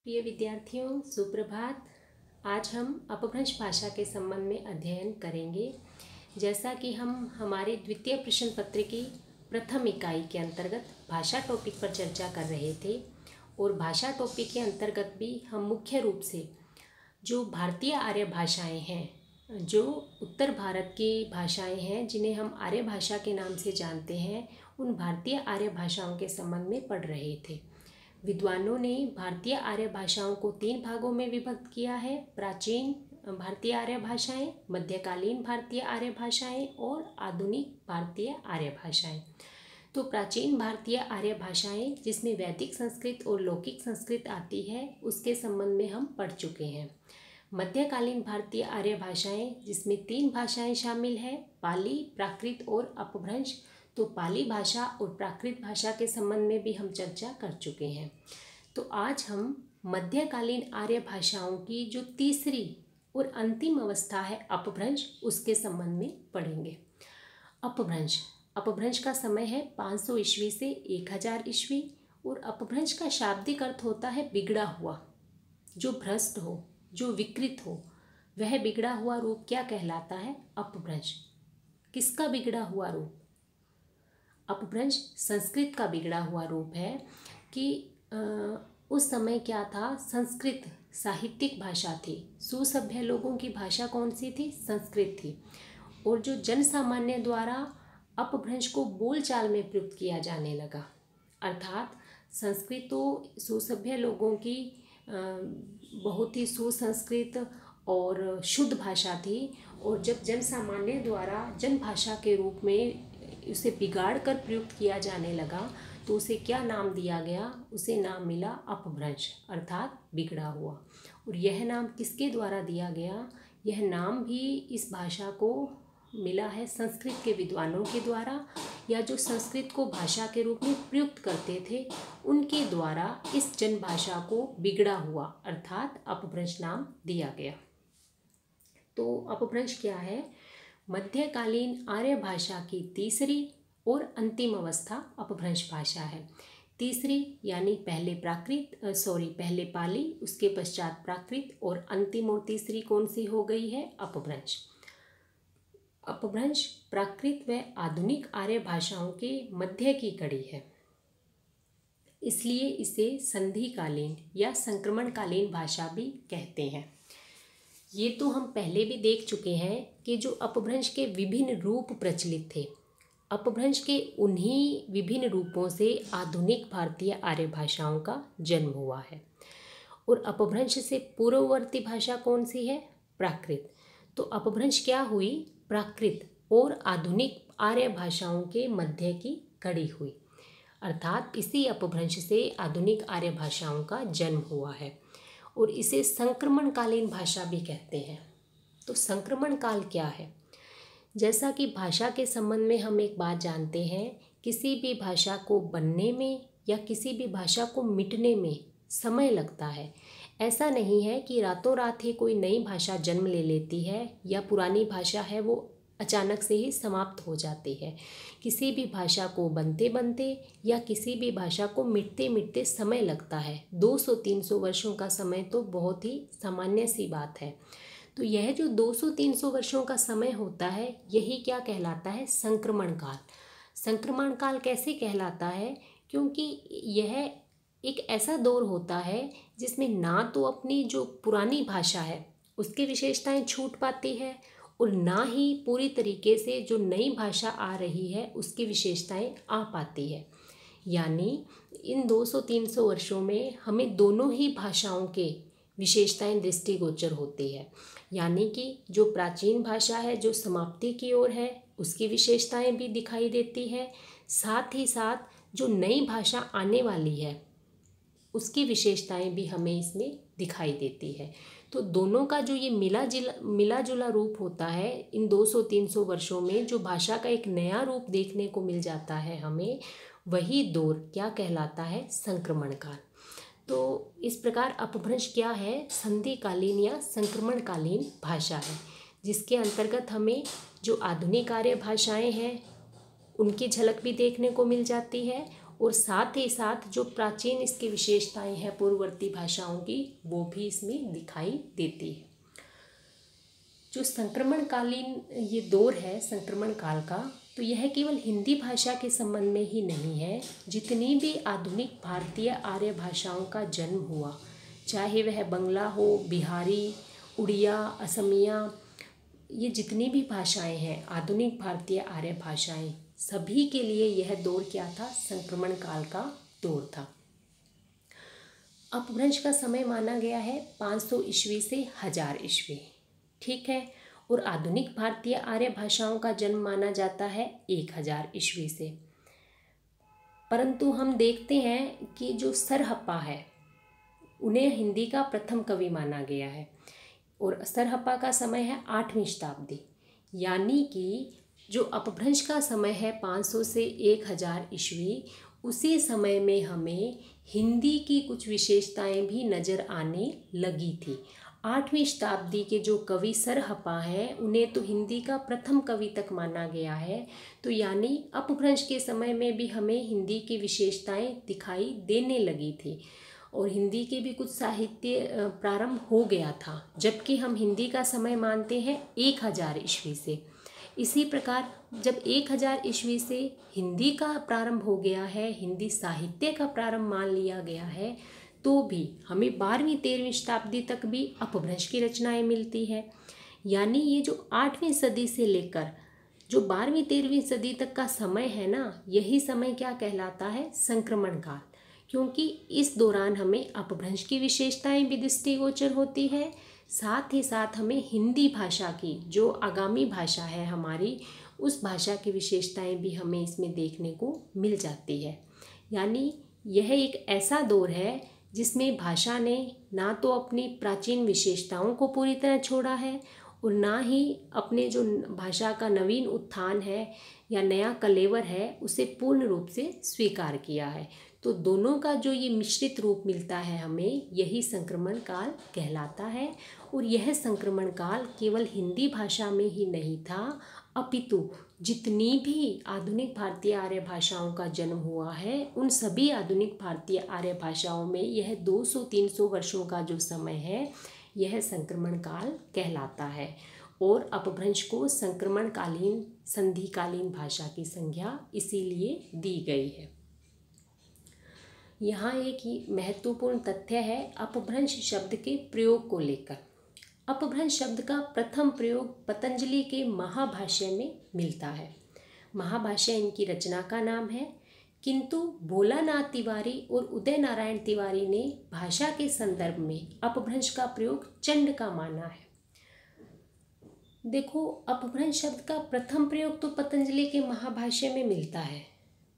प्रिय विद्यार्थियों, सुप्रभात। आज हम अपभ्रंश भाषा के संबंध में अध्ययन करेंगे। जैसा कि हम हमारे द्वितीय प्रश्न पत्र की प्रथम इकाई के अंतर्गत भाषा टॉपिक पर चर्चा कर रहे थे और भाषा टॉपिक के अंतर्गत भी हम मुख्य रूप से जो भारतीय आर्य भाषाएं हैं, जो उत्तर भारत की भाषाएं हैं जिन्हें हम आर्य भाषा के नाम से जानते हैं, उन भारतीय आर्य भाषाओं के संबंध में पढ़ रहे थे। विद्वानों ने भारतीय आर्य भाषाओं को 3 भागों में विभक्त किया है: प्राचीन भारतीय आर्य भाषाएं, मध्यकालीन भारतीय आर्य भाषाएं और आधुनिक भारतीय आर्य भाषाएं। तो प्राचीन भारतीय आर्य भाषाएं, जिसमें वैदिक संस्कृत और लौकिक संस्कृत आती है, उसके संबंध में हम पढ़ चुके हैं। मध्यकालीन भारतीय आर्य भाषाएं, जिसमें 3 भाषाएं शामिल हैं: पाली, प्राकृत और अपभ्रंश। तो पाली भाषा और प्राकृत भाषा के संबंध में भी हम चर्चा कर चुके हैं। तो आज हम मध्यकालीन आर्य भाषाओं की जो तीसरी और अंतिम अवस्था है अपभ्रंश, उसके संबंध में पढ़ेंगे। अपभ्रंश का समय है 500 ईस्वी से 1000 ईस्वी और अपभ्रंश का शाब्दिक अर्थ होता है बिगड़ा हुआ, जो भ्रष्ट हो, जो विकृत हो। वह बिगड़ा हुआ रूप क्या कहलाता है? अपभ्रंश। किसका बिगड़ा हुआ रूप? अपभ्रंश संस्कृत का बिगड़ा हुआ रूप है कि उस समय क्या था, संस्कृत साहित्यिक भाषा थी। सुसभ्य लोगों की भाषा कौन सी थी? संस्कृत थी। और जो जन सामान्य द्वारा अपभ्रंश को बोलचाल में प्रयुक्त किया जाने लगा, अर्थात संस्कृत तो सुसभ्य लोगों की बहुत ही सुसंस्कृत और शुद्ध भाषा थी, और जब जन सामान्य द्वारा जन भाषा के रूप में उसे बिगाड़ कर प्रयुक्त किया जाने लगा, तो उसे क्या नाम दिया गया? उसे नाम मिला अपभ्रंश, अर्थात बिगड़ा हुआ। और यह नाम किसके द्वारा दिया गया? यह नाम भी इस भाषा को मिला है संस्कृत के विद्वानों के द्वारा, या जो संस्कृत को भाषा के रूप में प्रयुक्त करते थे, उनके द्वारा इस जन भाषा को बिगड़ा हुआ अर्थात अपभ्रंश नाम दिया गया। तो अपभ्रंश क्या है? मध्यकालीन आर्य भाषा की तीसरी और अंतिम अवस्था अपभ्रंश भाषा है। तीसरी यानी पहले पाली, उसके पश्चात प्राकृत, और अंतिम और तीसरी कौन सी हो गई है? अपभ्रंश। अपभ्रंश प्राकृत व आधुनिक आर्य भाषाओं के मध्य की कड़ी है, इसलिए इसे संधिकालीन या संक्रमणकालीन भाषा भी कहते हैं। ये तो हम पहले भी देख चुके हैं कि जो अपभ्रंश के विभिन्न रूप प्रचलित थे, अपभ्रंश के उन्हीं विभिन्न रूपों से आधुनिक भारतीय आर्य भाषाओं का जन्म हुआ है। और अपभ्रंश से पूर्ववर्ती भाषा कौन सी है? प्राकृत। तो अपभ्रंश क्या हुई? प्राकृत और आधुनिक आर्य भाषाओं के मध्य की कड़ी हुई, अर्थात इसी अपभ्रंश से आधुनिक आर्य भाषाओं का जन्म हुआ है, और इसे संक्रमणकालीन भाषा भी कहते हैं। तो संक्रमण काल क्या है? जैसा कि भाषा के संबंध में हम एक बात जानते हैं, किसी भी भाषा को बनने में या किसी भी भाषा को मिटने में समय लगता है। ऐसा नहीं है कि रातों रात ही कोई नई भाषा जन्म ले लेती है या पुरानी भाषा है वो अचानक से ही समाप्त हो जाती है। किसी भी भाषा को बनते बनते या किसी भी भाषा को मिटते मिटते समय लगता है। 200-300 वर्षों का समय तो बहुत ही सामान्य सी बात है। तो यह जो 200-300 वर्षों का समय होता है, यही क्या कहलाता है? संक्रमण काल। संक्रमण काल कैसे कहलाता है? क्योंकि यह एक ऐसा दौर होता है जिसमें ना तो अपनी जो पुरानी भाषा है उसकी विशेषताएं छूट पाती है, और ना ही पूरी तरीके से जो नई भाषा आ रही है उसकी विशेषताएं आ पाती है। यानी इन 200-300 वर्षों में हमें दोनों ही भाषाओं के विशेषताएं दृष्टिगोचर होती है। यानी कि जो प्राचीन भाषा है, जो समाप्ति की ओर है, उसकी विशेषताएं भी दिखाई देती है। साथ ही साथ जो नई भाषा आने वाली है उसकी विशेषताएं भी हमें इसमें दिखाई देती है। तो दोनों का जो ये मिला जुला रूप होता है, इन 200-300 वर्षों में जो भाषा का एक नया रूप देखने को मिल जाता है हमें, वही दौर क्या कहलाता है? संक्रमण काल। तो इस प्रकार अपभ्रंश क्या है? संधिकालीन या संक्रमणकालीन भाषा है, जिसके अंतर्गत हमें जो आधुनिक आर्य भाषाएं हैं उनकी झलक भी देखने को मिल जाती है, और साथ ही साथ जो प्राचीन इसकी विशेषताएं हैं पूर्ववर्ती भाषाओं की, वो भी इसमें दिखाई देती है। जो संक्रमणकालीन ये दौर है संक्रमण काल का, तो यह केवल हिंदी भाषा के संबंध में ही नहीं है। जितनी भी आधुनिक भारतीय आर्य भाषाओं का जन्म हुआ, चाहे वह बंगला हो, बिहारी, उड़िया, असमिया, ये जितनी भी भाषाएं हैं आधुनिक भारतीय आर्य भाषाएं, सभी के लिए यह दौर क्या था? संक्रमण काल का दौर था। अपभ्रंश का समय माना गया है 500 ईस्वी से 1000 ईस्वी, ठीक है। और आधुनिक भारतीय आर्य भाषाओं का जन्म माना जाता है 1000 ईस्वी से। परंतु हम देखते हैं कि जो सरहप्पा है, उन्हें हिंदी का प्रथम कवि माना गया है, और सरहप्पा का समय है 8वीं शताब्दी। यानी कि जो अपभ्रंश का समय है 500 से 1000 ईस्वी, उसी समय में हमें हिंदी की कुछ विशेषताएं भी नज़र आने लगी थी। 8वीं शताब्दी के जो कवि सरहप्पा हैं, उन्हें तो हिंदी का प्रथम कवि तक माना गया है। तो यानी अपभ्रंश के समय में भी हमें हिंदी की विशेषताएं दिखाई देने लगी थी, और हिंदी के भी कुछ साहित्य प्रारंभ हो गया था, जबकि हम हिंदी का समय मानते हैं 1000 ईस्वी से। इसी प्रकार जब 1000 ईस्वी से हिंदी का प्रारंभ हो गया है, हिंदी साहित्य का प्रारंभ मान लिया गया है, तो भी हमें 12वीं 13वीं शताब्दी तक भी अपभ्रंश की रचनाएं मिलती है। यानी ये जो 8वीं सदी से लेकर जो 12वीं 13वीं सदी तक का समय है ना, यही समय क्या कहलाता है? संक्रमण काल। क्योंकि इस दौरान हमें अपभ्रंश की विशेषताएं भी दृष्टिगोचर होती है, साथ ही साथ हमें हिंदी भाषा की जो आगामी भाषा है हमारी, उस भाषा की विशेषताएं भी हमें इसमें देखने को मिल जाती है। यानी यह एक ऐसा दौर है जिसमें भाषा ने ना तो अपनी प्राचीन विशेषताओं को पूरी तरह छोड़ा है, और ना ही अपने जो भाषा का नवीन उत्थान है या नया कलेवर है, उसे पूर्ण रूप से स्वीकार किया है। तो दोनों का जो ये मिश्रित रूप मिलता है हमें, यही संक्रमण काल कहलाता है। और यह संक्रमण काल केवल हिंदी भाषा में ही नहीं था, अपितु जितनी भी आधुनिक भारतीय आर्य भाषाओं का जन्म हुआ है, उन सभी आधुनिक भारतीय आर्य भाषाओं में यह 200-300 वर्षों का जो समय है, यह संक्रमण काल कहलाता है। और अपभ्रंश को संक्रमणकालीन संधिकालीन भाषा की संज्ञा इसीलिए दी गई है। यहाँ एक महत्वपूर्ण तथ्य है अपभ्रंश शब्द के प्रयोग को लेकर। अपभ्रंश शब्द का प्रथम प्रयोग पतंजलि के महाभाष्य में मिलता है। महाभाष्य इनकी रचना का नाम है, किंतु भोलानाथ तिवारी और उदय नारायण तिवारी ने भाषा के संदर्भ में अपभ्रंश का प्रयोग चंड का माना है। देखो, अपभ्रंश शब्द का प्रथम प्रयोग तो पतंजलि के महाभाष्य में मिलता है,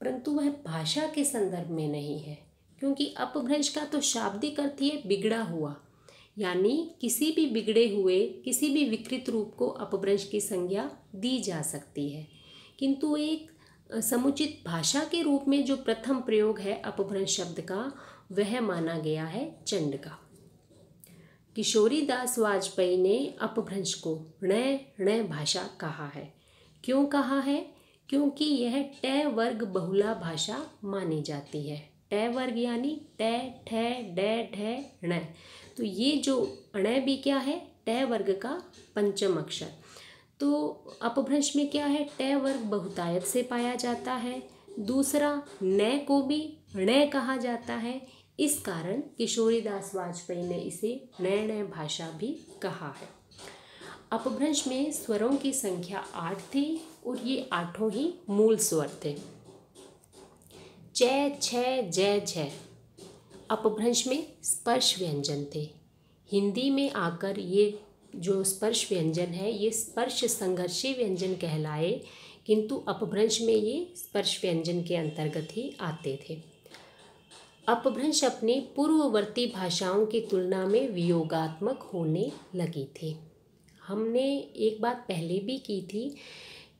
परंतु वह भाषा के संदर्भ में नहीं है, क्योंकि अपभ्रंश का तो शाब्दिक अर्थ ही बिगड़ा हुआ। यानी किसी भी बिगड़े हुए, किसी भी विकृत रूप को अपभ्रंश की संज्ञा दी जा सकती है, किंतु एक समुचित भाषा के रूप में जो प्रथम प्रयोग है अपभ्रंश शब्द का, वह माना गया है चंड का। किशोरी दास वाजपेयी ने अपभ्रंश को ण भाषा कहा है। क्यों कहा है? क्योंकि यह ट वर्ग बहुला भाषा मानी जाती है। ट वर्ग यानी ट, ठ, ड, ढ, ण। तो ये जो ण भी क्या है? ट वर्ग का पंचम अक्षर। तो अपभ्रंश में क्या है? ट वर्ग बहुतायत से पाया जाता है। दूसरा, न को भी ण कहा जाता है। इस कारण किशोरीदास वाजपेयी ने इसे ण भाषा भी कहा है। अपभ्रंश में स्वरों की संख्या 8 थी और ये 8 ही मूल स्वर थे। च, छ, ज, झ अपभ्रंश में स्पर्श व्यंजन थे। हिंदी में आकर ये जो स्पर्श व्यंजन है, ये स्पर्श संघर्षी व्यंजन कहलाए, किंतु अपभ्रंश में ये स्पर्श व्यंजन के अंतर्गत ही आते थे। अपभ्रंश अपनी पूर्ववर्ती भाषाओं की तुलना में वियोगात्मक होने लगी थी। हमने एक बात पहले भी की थी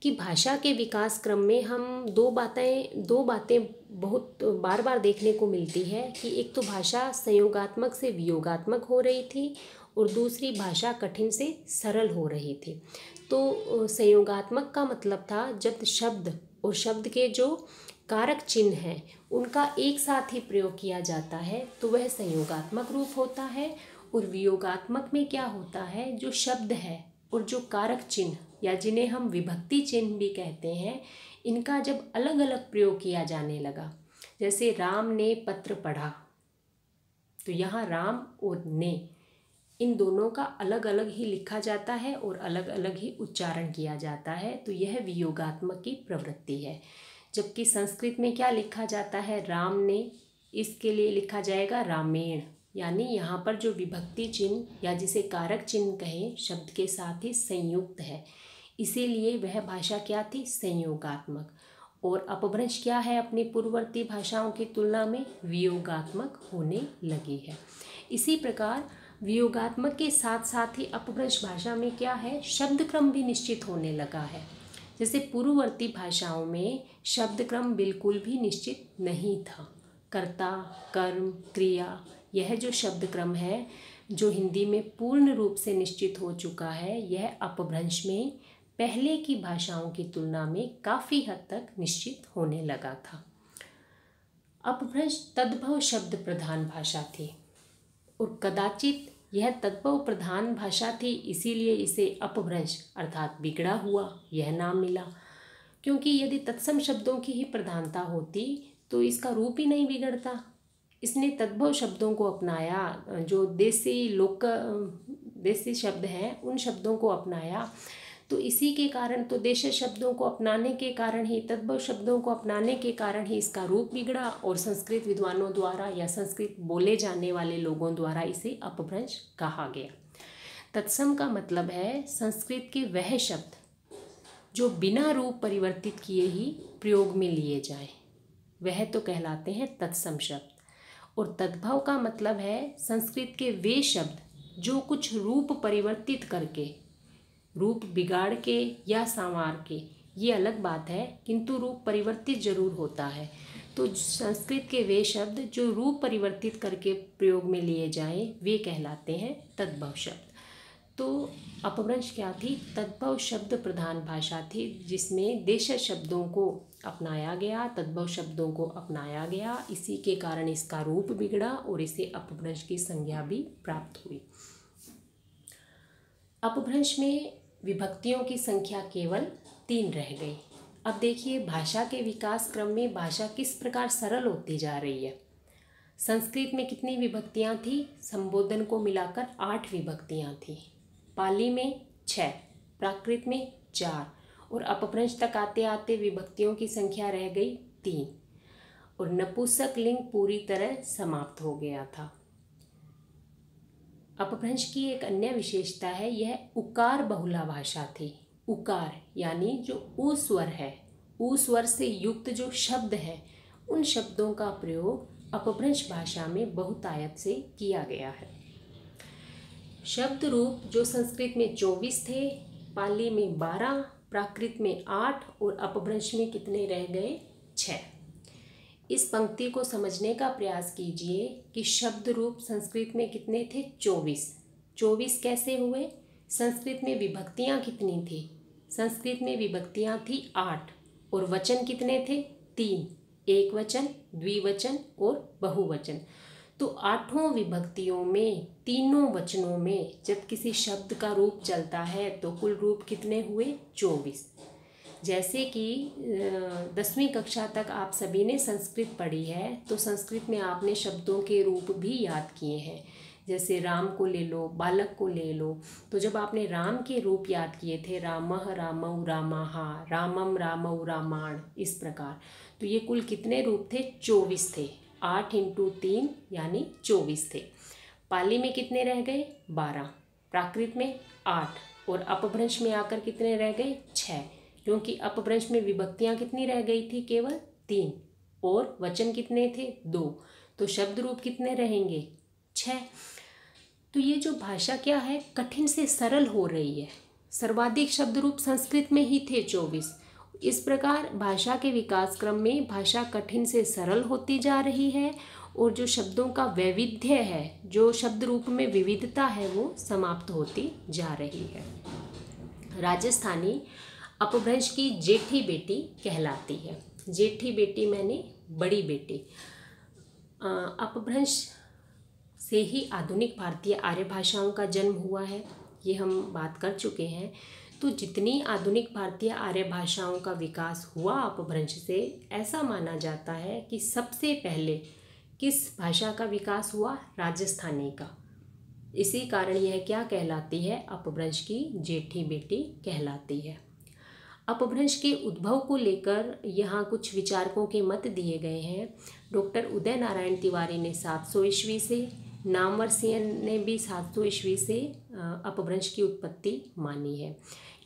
कि भाषा के विकास क्रम में हम दो बातें बहुत बार बार देखने को मिलती है कि एक तो भाषा संयोगात्मक से वियोगात्मक हो रही थी और दूसरी भाषा कठिन से सरल हो रही थी। तो संयोगात्मक का मतलब था जब शब्द और शब्द के जो कारक चिन्ह हैं उनका एक साथ ही प्रयोग किया जाता है तो वह संयोगात्मक रूप होता है। और वियोगात्मक में क्या होता है, जो शब्द है और जो कारक चिन्ह या जिन्हें हम विभक्ति चिन्ह भी कहते हैं, इनका जब अलग अलग प्रयोग किया जाने लगा, जैसे राम ने पत्र पढ़ा, तो यहाँ राम और ने इन दोनों का अलग अलग ही लिखा जाता है और अलग अलग ही उच्चारण किया जाता है, तो यह वियोगात्मक की प्रवृत्ति है। जबकि संस्कृत में क्या लिखा जाता है, राम ने, इसके लिए लिखा जाएगा रामेण, यानी यहाँ पर जो विभक्ति चिन्ह या जिसे कारक चिन्ह कहें शब्द के साथ ही संयुक्त है, इसीलिए वह भाषा क्या थी, संयोगात्मक। और अपभ्रंश क्या है, अपनी पूर्ववर्ती भाषाओं की तुलना में वियोगात्मक होने लगी है। इसी प्रकार वियोगात्मक के साथ साथ ही अपभ्रंश भाषा में क्या है, शब्द क्रम भी निश्चित होने लगा है। जैसे पूर्ववर्ती भाषाओं में शब्द क्रम बिल्कुल भी निश्चित नहीं था। कर्ता, कर्म, क्रिया, यह जो शब्द क्रम है जो हिंदी में पूर्ण रूप से निश्चित हो चुका है, यह अपभ्रंश में पहले की भाषाओं की तुलना में काफ़ी हद तक निश्चित होने लगा था। अपभ्रंश तद्भव शब्द प्रधान भाषा थी और कदाचित यह तद्भव प्रधान भाषा थी, इसीलिए इसे अपभ्रंश अर्थात बिगड़ा हुआ यह नाम मिला। क्योंकि यदि तत्सम शब्दों की ही प्रधानता होती तो इसका रूप ही नहीं बिगड़ता। इसने तद्भव शब्दों को अपनाया, जो देसी शब्द हैं उन शब्दों को अपनाया, तो इसी के कारण, तो देशी शब्दों को अपनाने के कारण ही, तद्भव शब्दों को अपनाने के कारण ही इसका रूप बिगड़ा और संस्कृत विद्वानों द्वारा या संस्कृत बोले जाने वाले लोगों द्वारा इसे अपभ्रंश कहा गया। तत्सम का मतलब है संस्कृत के वह शब्द जो बिना रूप परिवर्तित किए ही प्रयोग में लिए जाएं, वह तो कहलाते हैं तत्सम शब्द। और तद्भव का मतलब है संस्कृत के वे शब्द जो कुछ रूप परिवर्तित करके, रूप बिगाड़ के या संवार के, ये अलग बात है, किंतु रूप परिवर्तित जरूर होता है। तो संस्कृत के वे शब्द जो रूप परिवर्तित करके प्रयोग में लिए जाएं, वे कहलाते हैं तद्भव शब्द। तो अपभ्रंश क्या थी, तद्भव शब्द प्रधान भाषा थी, जिसमें देशज शब्दों को अपनाया गया, तद्भव शब्दों को अपनाया गया। इसी के कारण इसका रूप बिगड़ा और इसे अपभ्रंश की संज्ञा भी प्राप्त हुई। अपभ्रंश में विभक्तियों की संख्या केवल 3 रह गई। अब देखिए भाषा के विकास क्रम में भाषा किस प्रकार सरल होती जा रही है। संस्कृत में कितनी विभक्तियाँ थी, संबोधन को मिलाकर 8 विभक्तियाँ थी। पाली में 6, प्राकृत में 4 और अपभ्रंश तक आते आते विभक्तियों की संख्या रह गई 3 और नपुंसक लिंग पूरी तरह समाप्त हो गया था। अपभ्रंश की एक अन्य विशेषता है, यह उकार बहुला भाषा थी। उकार यानी जो उ स्वर है, उ स्वर से युक्त जो शब्द है, उन शब्दों का प्रयोग अपभ्रंश भाषा में बहुतायत से किया गया है। शब्द रूप जो संस्कृत में 24 थे, पाली में 12, प्राकृत में 8 और अपभ्रंश में कितने रह गए, 6। इस पंक्ति को समझने का प्रयास कीजिए कि शब्द रूप संस्कृत में कितने थे, 24। 24 कैसे हुए, संस्कृत में विभक्तियाँ कितनी थी, संस्कृत में विभक्तियाँ थी 8 और वचन कितने थे, 3, एक वचन, द्विवचन और बहुवचन। तो 8 विभक्तियों में 3 वचनों में जब किसी शब्द का रूप चलता है तो कुल रूप कितने हुए, 24। जैसे कि 10वीं कक्षा तक आप सभी ने संस्कृत पढ़ी है, तो संस्कृत में आपने शब्दों के रूप भी याद किए हैं। जैसे राम को ले लो, बालक को ले लो, तो जब आपने राम के रूप याद किए थे, रामः रामौ रामाः, रामम रामौ रामाण, इस प्रकार, तो ये कुल कितने रूप थे, 24 थे। 8 × 3 यानी 24 थे। पाली में कितने रह गए, 12, प्राकृत में 8 और अपभ्रंश में आकर कितने रह गए, 6, क्योंकि अपभ्रंश में विभक्तियाँ कितनी रह गई थी, केवल 3 और वचन कितने थे, 2, तो शब्द रूप कितने रहेंगे, 6। तो ये जो भाषा क्या है, कठिन से सरल हो रही है। सर्वाधिक शब्द रूप संस्कृत में ही थे 24। इस प्रकार भाषा के विकास क्रम में भाषा कठिन से सरल होती जा रही है और जो शब्दों का वैविध्य है, जो शब्द रूप में विविधता है, वो समाप्त होती जा रही है। राजस्थानी अपभ्रंश की जेठी बेटी कहलाती है। जेठी बेटी मैंने बड़ी बेटी। अपभ्रंश से ही आधुनिक भारतीय आर्य भाषाओं का जन्म हुआ है, ये हम बात कर चुके हैं। तो जितनी आधुनिक भारतीय आर्य भाषाओं का विकास हुआ अपभ्रंश से, ऐसा माना जाता है कि सबसे पहले किस भाषा का विकास हुआ? राजस्थानी का। इसी कारण यह क्या कहलाती है? अपभ्रंश की जेठी बेटी कहलाती है। अपभ्रंश के उद्भव को लेकर यहाँ कुछ विचारकों के मत दिए गए हैं। डॉक्टर उदय नारायण तिवारी ने 700 ईस्वी से, नामवर सिंह ने भी 700 ईस्वी से अपभ्रंश की उत्पत्ति मानी है,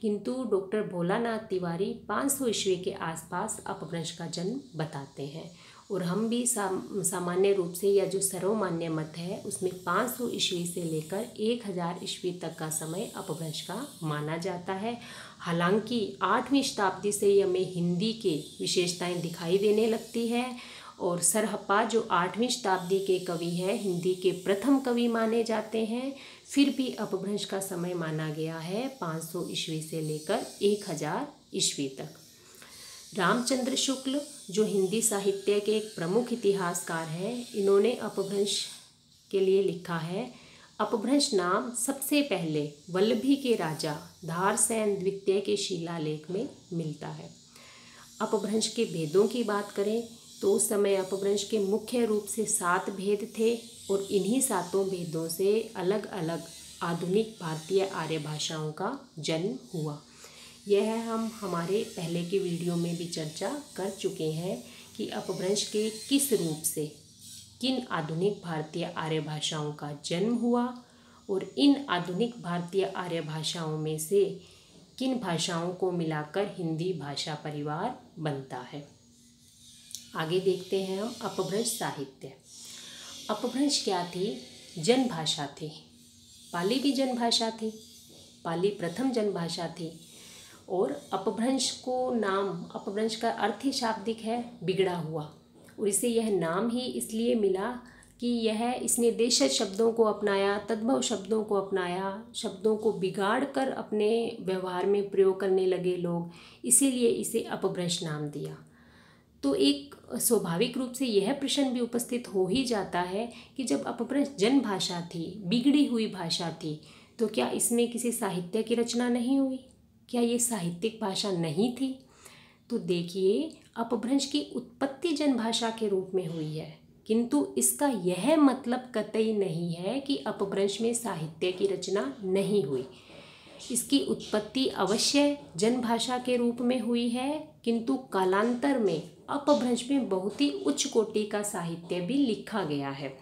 किंतु डॉक्टर भोलानाथ तिवारी 500 ईस्वी के आसपास अपभ्रंश का जन्म बताते हैं। और हम भी सामान्य रूप से, या जो सर्वमान्य मत है उसमें 500 ईस्वी से लेकर 1000 ईस्वी तक का समय अपभ्रंश का माना जाता है। हालांकि 8वीं शताब्दी से ही हमें हिंदी के विशेषताएं दिखाई देने लगती है, और सरहप्पा जो 8वीं शताब्दी के कवि हैं, हिंदी के प्रथम कवि माने जाते हैं। फिर भी अपभ्रंश का समय माना गया है 500 ईस्वी से लेकर 1000 ईस्वी तक। रामचंद्र शुक्ल जो हिंदी साहित्य के एक प्रमुख इतिहासकार हैं, इन्होंने अपभ्रंश के लिए लिखा है, अपभ्रंश नाम सबसे पहले वल्लभी के राजा धारसेन द्वितीय के शिलालेख में मिलता है। अपभ्रंश के भेदों की बात करें तो उस समय अपभ्रंश के मुख्य रूप से 7 भेद थे, और इन्हीं 7 भेदों से अलग अलग आधुनिक भारतीय आर्य भाषाओं का जन्म हुआ। यह हम हमारे पहले के वीडियो में भी चर्चा कर चुके हैं कि अपभ्रंश के किस रूप से किन आधुनिक भारतीय आर्य भाषाओं का जन्म हुआ, और इन आधुनिक भारतीय आर्य भाषाओं में से किन भाषाओं को मिलाकर हिंदी भाषा परिवार बनता है। आगे देखते हैं हम अपभ्रंश साहित्य। अपभ्रंश क्या थी? जन भाषा थी। पाली भी जन भाषा थी, पाली प्रथम जन भाषा थी। और अपभ्रंश को नाम, अपभ्रंश का अर्थ ही शाब्दिक है, बिगड़ा हुआ, और इसे यह नाम ही इसलिए मिला कि इसने देशज शब्दों को अपनाया, तद्भव शब्दों को अपनाया, शब्दों को बिगाड़ कर अपने व्यवहार में प्रयोग करने लगे लोग, इसीलिए इसे अपभ्रंश नाम दिया। तो एक स्वाभाविक रूप से यह प्रश्न भी उपस्थित हो ही जाता है कि जब अपभ्रंश जन भाषा थी, बिगड़ी हुई भाषा थी, तो क्या इसमें किसी साहित्य की रचना नहीं हुई? क्या ये साहित्यिक भाषा नहीं थी? तो देखिए, अपभ्रंश की उत्पत्ति जन भाषा के रूप में हुई है, किंतु इसका यह मतलब कतई नहीं है कि अपभ्रंश में साहित्य की रचना नहीं हुई। इसकी उत्पत्ति अवश्य जन भाषा के रूप में हुई है, किंतु कालांतर में अपभ्रंश में बहुत ही उच्च कोटि का साहित्य भी लिखा गया है।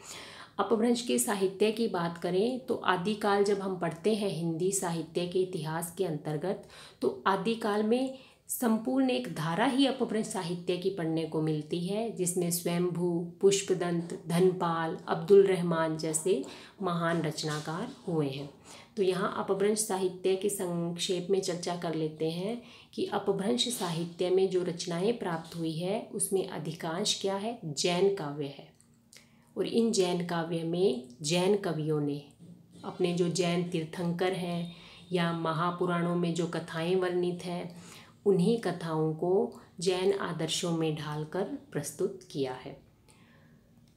अपभ्रंश के साहित्य की बात करें तो आदिकाल जब हम पढ़ते हैं हिंदी साहित्य के इतिहास के अंतर्गत, तो आदिकाल में संपूर्ण एक धारा ही अपभ्रंश साहित्य की पढ़ने को मिलती है, जिसमें स्वयंभू, पुष्पदंत, धनपाल, अब्दुल रहमान जैसे महान रचनाकार हुए हैं। तो यहाँ अपभ्रंश साहित्य के संक्षेप में चर्चा कर लेते हैं कि अपभ्रंश साहित्य में जो रचनाएं प्राप्त हुई है उसमें अधिकांश क्या है? जैन काव्य है। और इन जैन काव्य में जैन कवियों ने अपने जो जैन तीर्थंकर हैं या महापुराणों में जो कथाएं वर्णित हैं, उन्हीं कथाओं को जैन आदर्शों में ढालकर प्रस्तुत किया है।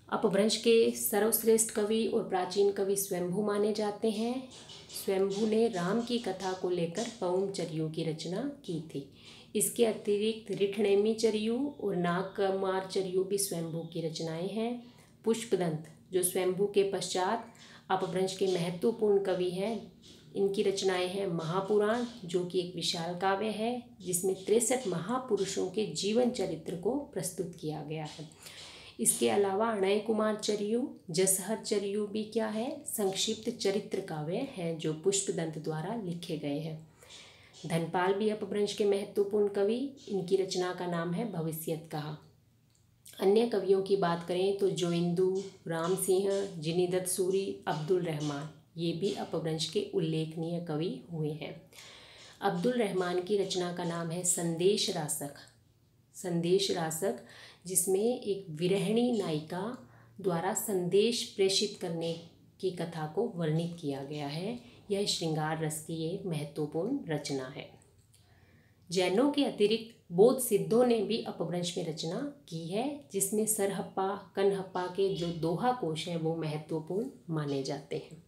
अपभ्रंश के सर्वश्रेष्ठ कवि और प्राचीन कवि स्वयंभू माने जाते हैं। स्वयंभू ने राम की कथा को लेकर पौमचर्यू की रचना की थी। इसके अतिरिक्त रिठणेमी चर्यू और नागकुमार चर्यू भी स्वयंभू की रचनाएं हैं। पुष्पदंत जो स्वयंभू के पश्चात अपभ्रंश के महत्वपूर्ण कवि हैं, इनकी रचनाएं हैं महापुराण, जो कि एक विशाल काव्य है जिसमें 63 महापुरुषों के जीवन चरित्र को प्रस्तुत किया गया है। इसके अलावा अणय कुमार चर्यू, जसहर चर्यू भी क्या है? संक्षिप्त चरित्र काव्य हैं जो पुष्पदंत द्वारा लिखे गए हैं। धनपाल भी अपभ्रंश के महत्वपूर्ण कवि, इनकी रचना का नाम है भविष्यत कहा। अन्य कवियों की बात करें तो जोइंदू, राम सिंह, जिनीदत्त सूरी, अब्दुल रहमान, ये भी अपभ्रंश के उल्लेखनीय कवि हुए हैं। अब्दुल रहमान की रचना का नाम है संदेश रासक। संदेश रासक जिसमें एक विरहिणी नायिका द्वारा संदेश प्रेषित करने की कथा को वर्णित किया गया है। यह श्रृंगार रस की एक महत्वपूर्ण रचना है। जैनों के अतिरिक्त बौद्ध सिद्धों ने भी अपभ्रंश में रचना की है, जिसमें सरहप्पा कनहप्पा के जो दोहा कोश हैं वो महत्वपूर्ण माने जाते हैं।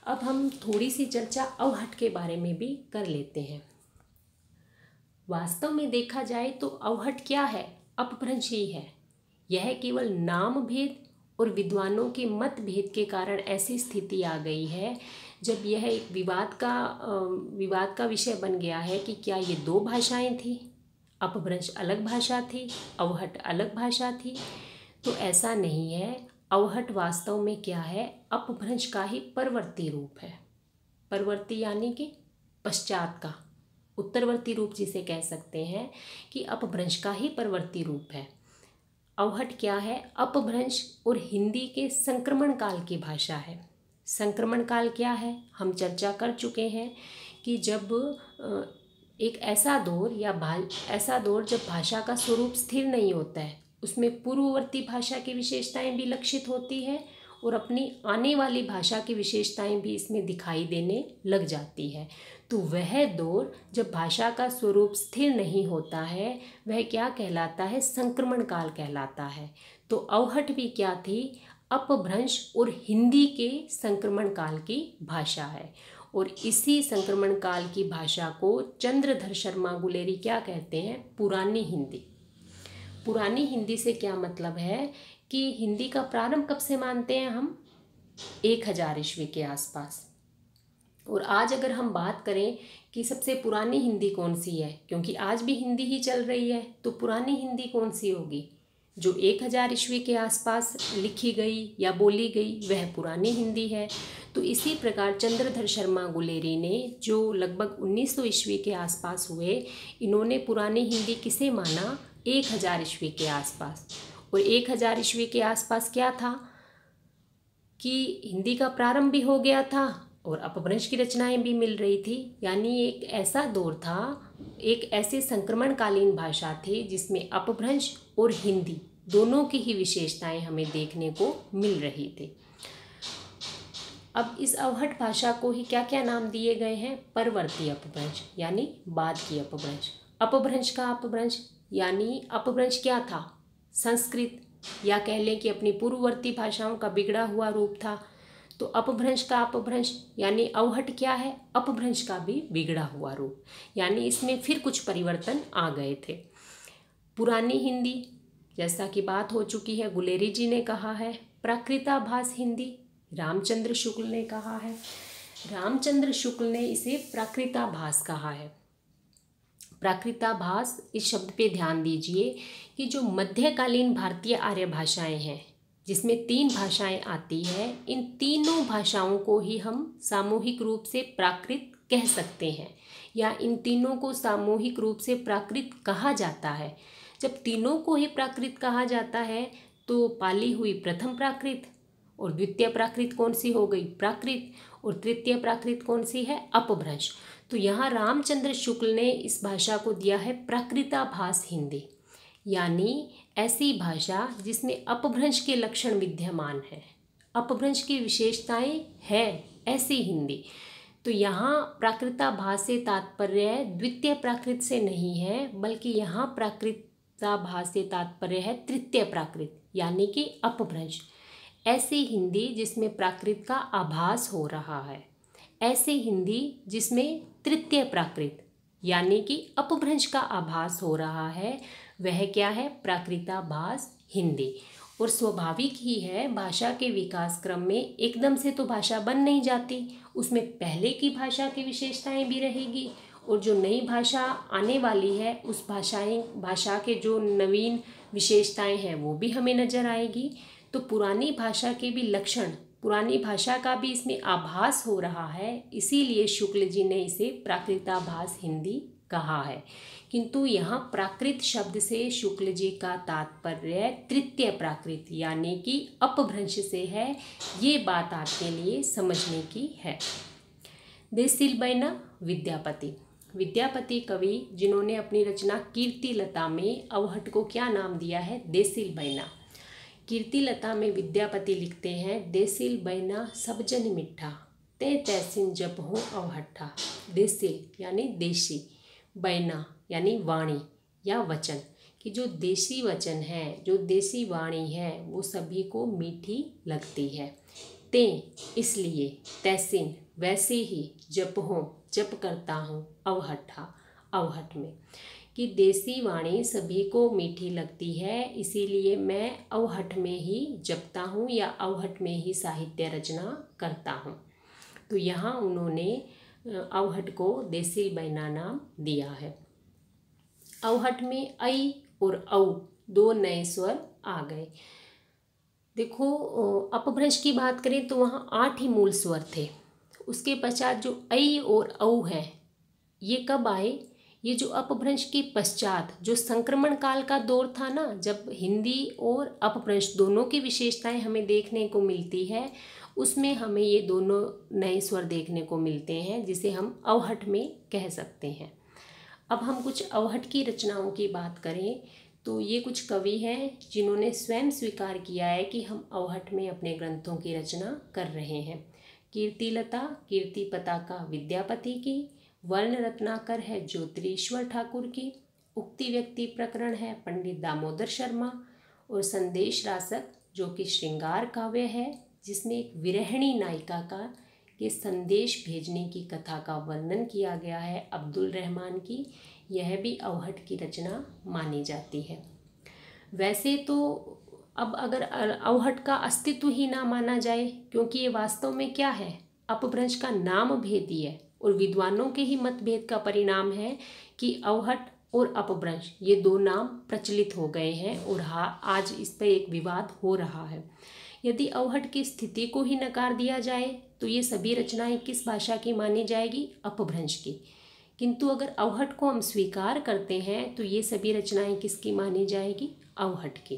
अब हम थोड़ी सी चर्चा अवहट के बारे में भी कर लेते हैं। वास्तव में देखा जाए तो अवहट क्या है? अपभ्रंश ही है। यह केवल नाम भेद और विद्वानों के मतभेद के कारण ऐसी स्थिति आ गई है जब यह एक विवाद का विषय बन गया है कि क्या ये दो भाषाएं थी, अपभ्रंश अलग भाषा थी, अवहट अलग भाषा थी। तो ऐसा नहीं है। अवहट वास्तव में क्या है? अपभ्रंश का ही परवर्ती रूप है। परवर्ती यानी कि पश्चात का, उत्तरवर्ती रूप जिसे कह सकते हैं कि अपभ्रंश का ही परवर्ती रूप है। अवहट क्या है? अपभ्रंश और हिंदी के संक्रमण काल की भाषा है। संक्रमण काल क्या है? हम चर्चा कर चुके हैं कि जब एक ऐसा दौर जब भाषा का स्वरूप स्थिर नहीं होता है, उसमें पूर्ववर्ती भाषा की विशेषताएं भी लक्षित होती है और अपनी आने वाली भाषा की विशेषताएं भी इसमें दिखाई देने लग जाती है। तो वह दौर जब भाषा का स्वरूप स्थिर नहीं होता है, वह क्या कहलाता है? संक्रमण काल कहलाता है। तो अवहट भी क्या थी? अपभ्रंश और हिंदी के संक्रमण काल की भाषा है। और इसी संक्रमण काल की भाषा को चंद्रधर शर्मा गुलेरी क्या कहते हैं? पुरानी हिंदी। पुरानी हिंदी से क्या मतलब है कि हिंदी का प्रारंभ कब से मानते हैं हम? 1000 ईस्वी के आसपास। और आज अगर हम बात करें कि सबसे पुरानी हिंदी कौन सी है, क्योंकि आज भी हिंदी ही चल रही है, तो पुरानी हिंदी कौन सी होगी? जो 1000 ईस्वी के आसपास लिखी गई या बोली गई वह पुरानी हिंदी है। तो इसी प्रकार चंद्रधर शर्मा गुलेरी ने जो लगभग 1900 ईस्वी के आसपास हुए, इन्होंने पुरानी हिंदी किसे माना? 1000 ईस्वी के आसपास। और 1000 ईस्वी के आसपास क्या था कि हिंदी का प्रारंभ भी हो गया था और अपभ्रंश की रचनाएं भी मिल रही थी। यानी एक ऐसा दौर था, एक ऐसे संक्रमणकालीन भाषा थी जिसमें अपभ्रंश और हिंदी दोनों की ही विशेषताएं हमें देखने को मिल रही थी। अब इस अवहट भाषा को ही क्या क्या नाम दिए गए हैं? परवर्ती अपभ्रंश यानी बाद की अपभ्रंश। अपभ्रंश का अपभ्रंश यानी अपभ्रंश क्या था? संस्कृत या कह लें कि अपनी पूर्ववर्ती भाषाओं का बिगड़ा हुआ रूप था। तो अपभ्रंश का अपभ्रंश यानी अवहट क्या है? अपभ्रंश का भी बिगड़ा हुआ रूप, यानी इसमें फिर कुछ परिवर्तन आ गए थे। पुरानी हिंदी, जैसा कि बात हो चुकी है, गुलेरी जी ने कहा है। प्राकृताभास हिंदी रामचंद्र शुक्ल ने कहा है। रामचंद्र शुक्ल ने इसे प्राकृताभास कहा है। प्राकृताभास, इस शब्द पे ध्यान दीजिए कि जो मध्यकालीन भारतीय आर्य भाषाएं हैं, जिसमें 3 भाषाएं आती है, इन तीनों भाषाओं को ही हम सामूहिक रूप से प्राकृत कह सकते हैं, या इन तीनों को सामूहिक रूप से प्राकृत कहा जाता है। जब तीनों को ही प्राकृत कहा जाता है तो पाली हुई प्रथम प्राकृत, और द्वितीय प्राकृत कौन सी हो गई? प्राकृत, और तृतीय प्राकृत कौन सी है? अपभ्रंश। तो यहाँ रामचंद्र शुक्ल ने इस भाषा को दिया है प्राकृताभास हिंदी, यानी ऐसी भाषा जिसमें अपभ्रंश के लक्षण विद्यमान है, अपभ्रंश की विशेषताएं है, ऐसी हिंदी। तो यहाँ प्राकृताभास से तात्पर्य द्वितीय प्राकृत से नहीं है, बल्कि यहाँ प्राकृताभास से तात्पर्य है तृतीय प्राकृत यानी कि अपभ्रंश। ऐसी हिंदी जिसमें प्राकृत का आभास हो रहा है, ऐसी हिंदी जिसमें तृतीय प्राकृत यानी कि अपभ्रंश का आभास हो रहा है, वह क्या है? प्राकृताभास हिंदी। और स्वाभाविक ही है, भाषा के विकास क्रम में एकदम से तो भाषा बन नहीं जाती, उसमें पहले की भाषा की विशेषताएं भी रहेगी, और जो नई भाषा आने वाली है उस भाषा के जो नवीन विशेषताएं हैं वो भी हमें नजर आएगी। तो पुरानी भाषा के भी लक्षण, पुरानी भाषा का भी इसमें आभास हो रहा है, इसीलिए शुक्ल जी ने इसे प्राकृताभास हिंदी कहा है। किंतु यहाँ प्राकृत शब्द से शुक्ल जी का तात्पर्य तृतीय प्राकृत यानी कि अपभ्रंश से है। ये बात आपके लिए समझने की है। देसिलबैना विद्यापति, विद्यापति कवि जिन्होंने अपनी रचना कीर्तिलता में अवहट को क्या नाम दिया है? देसिलबैना। कीर्तिलता में विद्यापति लिखते हैं, देसिलबैना सब जन मिठा ते तैसिन जब हो अवहट्ठा। देसिल यानी देशी, बैना यानी वाणी या वचन, कि जो देसी वचन है, जो देसी वाणी है, वो सभी को मीठी लगती है। ते इसलिए, तैसिन वैसे ही, जप हो जप करता हूँ, अवहठा अवहट में, कि देसी वाणी सभी को मीठी लगती है, इसीलिए मैं अवहट में ही जपता हूँ या अवहट में ही साहित्य रचना करता हूँ। तो यहाँ उन्होंने अवहट को देसील बैना नाम दिया है। अवहट में ऐ और औ दो नए स्वर आ गए। देखो, अपभ्रंश की बात करें तो वहाँ 8 ही मूल स्वर थे। उसके पश्चात जो ऐ और औ है, ये कब आए? ये जो अपभ्रंश के पश्चात जो संक्रमण काल का दौर था ना, जब हिंदी और अपभ्रंश दोनों की विशेषताएं हमें देखने को मिलती है, उसमें हमें ये दोनों नए स्वर देखने को मिलते हैं, जिसे हम अवहट में कह सकते हैं। अब हम कुछ अवहट की रचनाओं की बात करें तो ये कुछ कवि हैं जिन्होंने स्वयं स्वीकार किया है कि हम अवहट में अपने ग्रंथों की रचना कर रहे हैं। कीर्तिलता कीर्ति पताका विद्यापति की, वर्ण रत्नाकर है ज्योतिरीश्वर ठाकुर की, उक्ति व्यक्ति प्रकरण है पंडित दामोदर शर्मा, और संदेश रासक जो कि श्रृंगार काव्य है, जिसमें एक विरहिणी नायिका का के संदेश भेजने की कथा का वर्णन किया गया है, अब्दुल रहमान की, यह भी अवहट की रचना मानी जाती है। वैसे तो अब अगर अवहट का अस्तित्व ही ना माना जाए, क्योंकि ये वास्तव में क्या है, अपभ्रंश का नाम भेदी है और विद्वानों के ही मतभेद का परिणाम है कि अवहट और अपभ्रंश ये दो नाम प्रचलित हो गए हैं और आज इस पर एक विवाद हो रहा है। यदि अवहट की स्थिति को ही नकार दिया जाए तो ये सभी रचनाएं किस भाषा की मानी जाएगी? अपभ्रंश की। किंतु अगर अवहट को हम स्वीकार करते हैं तो ये सभी रचनाएं किसकी मानी जाएगी? अवहट की।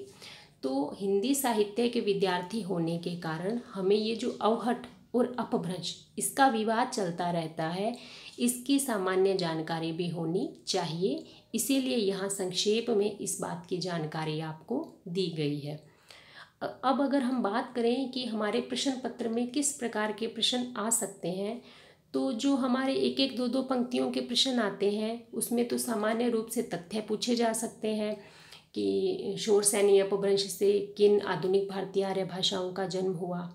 तो हिंदी साहित्य के विद्यार्थी होने के कारण हमें ये जो अवहट और अपभ्रंश इसका विवाद चलता रहता है, इसकी सामान्य जानकारी भी होनी चाहिए। इसीलिए यहाँ संक्षेप में इस बात की जानकारी आपको दी गई है। अब अगर हम बात करें कि हमारे प्रश्न पत्र में किस प्रकार के प्रश्न आ सकते हैं, तो जो हमारे एक एक दो दो पंक्तियों के प्रश्न आते हैं उसमें तो सामान्य रूप से तथ्य पूछे जा सकते हैं कि शोरसैनी अपभ्रंश से किन आधुनिक भारतीय आर्य भाषाओं का जन्म हुआ,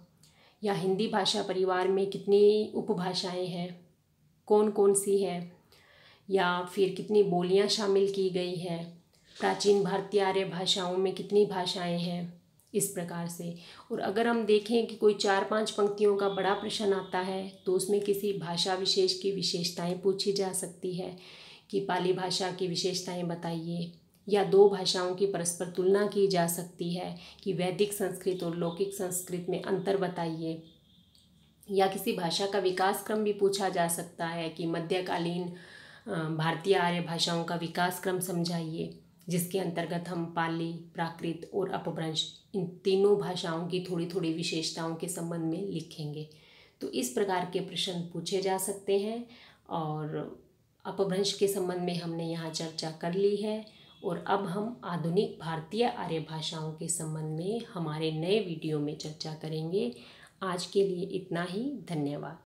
या हिंदी भाषा परिवार में कितनी उपभाषाएं हैं, कौन कौन सी हैं, या फिर कितनी बोलियां शामिल की गई हैं, प्राचीन भारतीय आर्य भाषाओं में कितनी भाषाएं हैं, इस प्रकार से। और अगर हम देखें कि कोई 4-5 पंक्तियों का बड़ा प्रश्न आता है तो उसमें किसी भाषा विशेष की विशेषताएं पूछी जा सकती है कि पाली भाषा की विशेषताएं बताइए, या दो भाषाओं की परस्पर तुलना की जा सकती है कि वैदिक संस्कृत और लौकिक संस्कृत में अंतर बताइए, या किसी भाषा का विकास क्रम भी पूछा जा सकता है कि मध्यकालीन भारतीय आर्य भाषाओं का विकास क्रम समझाइए, जिसके अंतर्गत हम पाली, प्राकृत और अपभ्रंश इन तीनों भाषाओं की थोड़ी थोड़ी विशेषताओं के संबंध में लिखेंगे। तो इस प्रकार के प्रश्न पूछे जा सकते हैं और अपभ्रंश के संबंध में हमने यहाँ चर्चा कर ली है। और अब हम आधुनिक भारतीय आर्य भाषाओं के संबंध में हमारे नए वीडियो में चर्चा करेंगे। आज के लिए इतना ही। धन्यवाद।